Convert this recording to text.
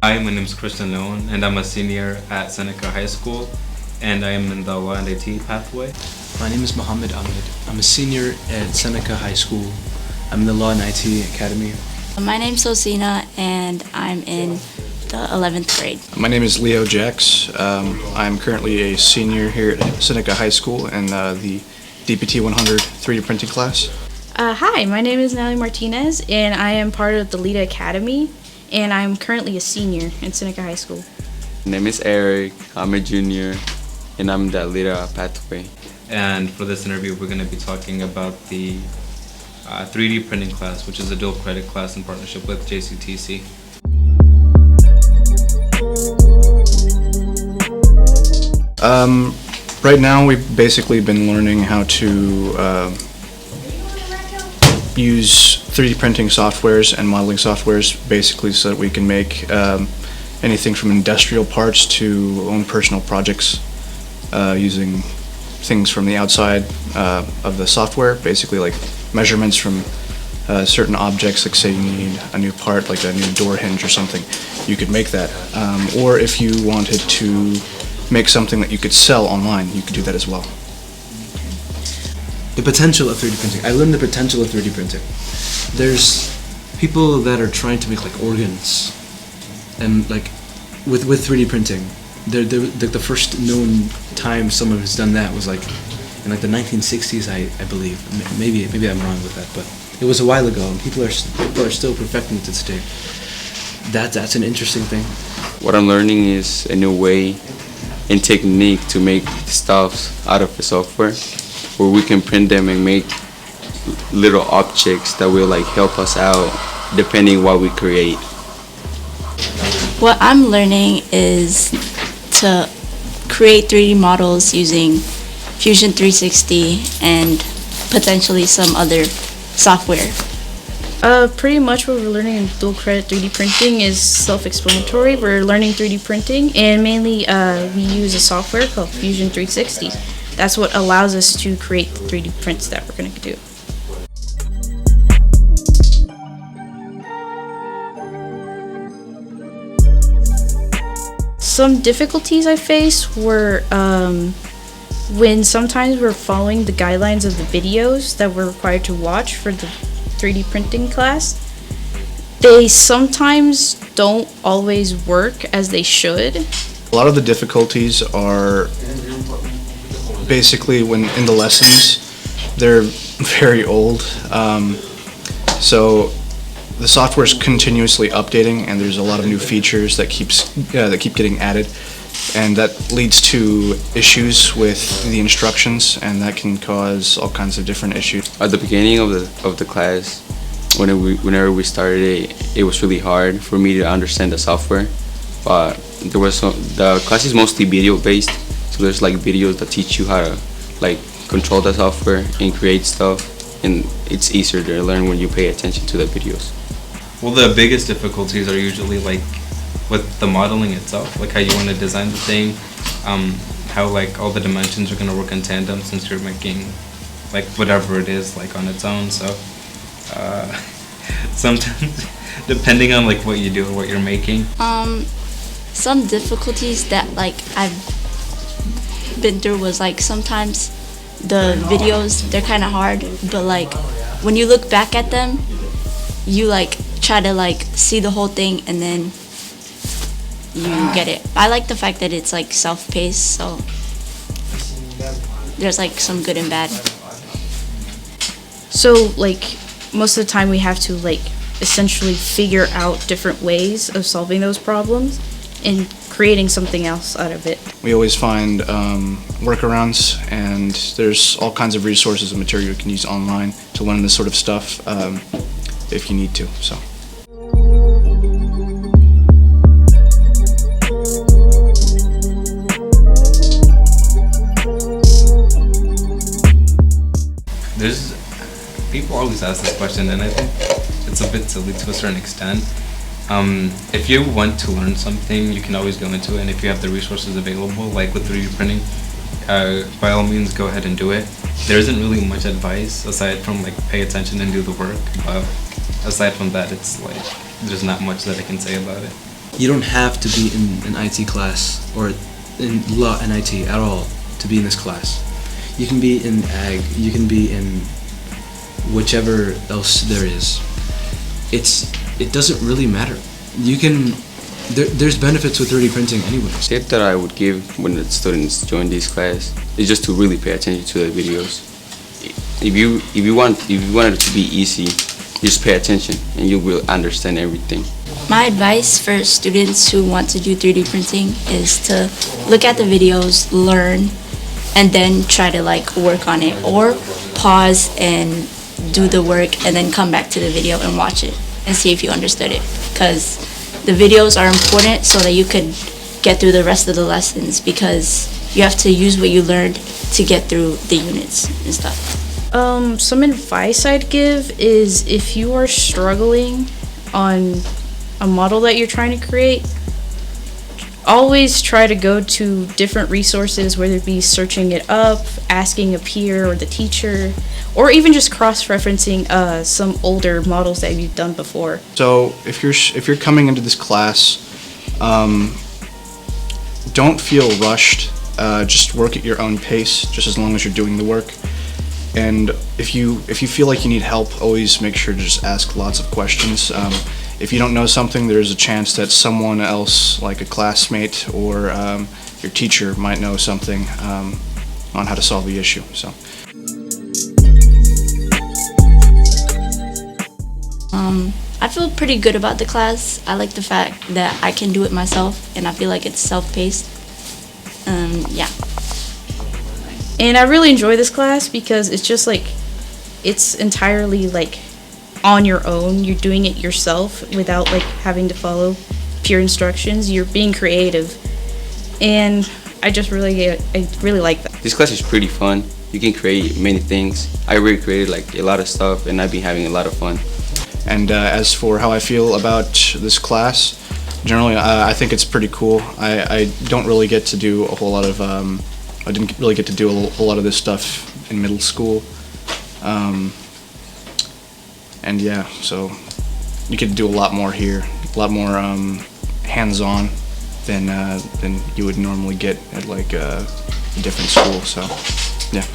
Hi, my name is Christian Leon, and I'm a senior at Seneca High School, and I am in the Law and IT pathway. My name is Mohammed Ahmed. I'm a senior at Seneca High School. I'm in the Law and IT Academy. My name's Osina, and I'm in the 11th grade. My name is Leo Jax. I'm currently a senior here at Seneca High School in the DPT 100 3D printing class. Hi, my name is Natalie Martinez, and I am part of the LIDA Academy, and I'm currently a senior in Seneca High School. My name is Eric. I'm a junior, and I'm the LIDA pathway. And for this interview, we're going to be talking about the 3D printing class, which is a dual credit class in partnership with JCTC. Right now, we've basically been learning how to use 3D printing softwares and modeling softwares, basically so that we can make anything from industrial parts to own personal projects using things from the outside of the software, basically like measurements from certain objects, like say you need a new part, like a new door hinge or something, you could make that. Or if you wanted to make something that you could sell online, you could do that as well. The potential of 3D printing. I learned the potential of 3D printing. There's people that are trying to make like organs, and like with 3D printing, the first known time someone has done that was like in like the 1960s, I believe. Maybe I'm wrong with that, but it was a while ago, and people are still perfecting it to this day. That's an interesting thing. What I'm learning is a new way and technique to make stuff out of the software, where we can print them and make little objects that will like help us out depending what we create. What I'm learning is to create 3D models using Fusion 360 and potentially some other software. Pretty much what we're learning in dual credit 3D printing is self-explanatory. We're learning 3D printing, and mainly we use a software called Fusion 360. That's what allows us to create the 3D prints that we're going to do. Some difficulties I faced were when sometimes we're following the guidelines of the videos that we're required to watch for the 3D printing class. They sometimes don't always work as they should. A lot of the difficulties are basically when in the lessons, they're very old. So the software is continuously updating, and there's a lot of new features that keep getting added, and that leads to issues with the instructions, and that can cause all kinds of different issues. At the beginning of the class, whenever we started it was really hard for me to understand the software, but the class is mostly video based, so there's like videos that teach you how to like control the software and create stuff, and it's easier to learn when you pay attention to the videos. Well, the biggest difficulties are usually like with the modeling itself, like how you want to design the thing, how like all the dimensions are going to work in tandem since you're making like whatever it is like on its own. So sometimes depending on like what you do or what you're making. Some difficulties that like I've been through was like sometimes the videos, they're kind of hard, but like when you look back at them, you like try to like see the whole thing and then you get it. I like the fact that it's like self-paced, so there's like some good and bad. So like most of the time we have to like essentially figure out different ways of solving those problems and creating something else out of it. We always find workarounds, and there's all kinds of resources and material you can use online to learn this sort of stuff if you need to. So. People always ask this question, and I think it's a bit silly to a certain extent. If you want to learn something, you can always go into it, and if you have the resources available, like with 3D printing, by all means go ahead and do it. There isn't really much advice aside from like pay attention and do the work, but aside from that, it's like there's not much that I can say about it. You don't have to be in an IT class or in law and IT at all to be in this class. You can be in ag, you can be in whichever else there is. It doesn't really matter. You can, there's benefits with 3D printing anyways. Tip that I would give when the students join this class is just to really pay attention to the videos. If you want it to be easy, just pay attention and you will understand everything. My advice for students who want to do 3D printing is to look at the videos, learn, and then try to like work on it, or pause and do the work and then come back to the video and watch it and see if you understood it, because the videos are important so that you could get through the rest of the lessons, because you have to use what you learned to get through the units and stuff. Some advice I'd give is if you are struggling on a model that you're trying to create, always try to go to different resources, whether it be searching it up, asking a peer or the teacher, or even just cross-referencing some older models that you've done before. So if you're coming into this class, don't feel rushed. Just work at your own pace, just as long as you're doing the work. And if you feel like you need help, always make sure to just ask lots of questions. If you don't know something, there's a chance that someone else, like a classmate or your teacher, might know something on how to solve the issue. So. I feel pretty good about the class. I like the fact that I can do it myself, and I feel like it's self-paced. Yeah. And I really enjoy this class because it's just like, it's entirely like on your own. You're doing it yourself without like having to follow peer instructions. You're being creative, and I really like that. This class is pretty fun. You can create many things. I already created like a lot of stuff, and I've been having a lot of fun. And as for how I feel about this class, generally I think it's pretty cool. I don't really get to do a whole lot of, I didn't really get to do a whole lot of this stuff in middle school. And yeah, so you get to do a lot more here, a lot more hands-on than you would normally get at like a different school, so yeah.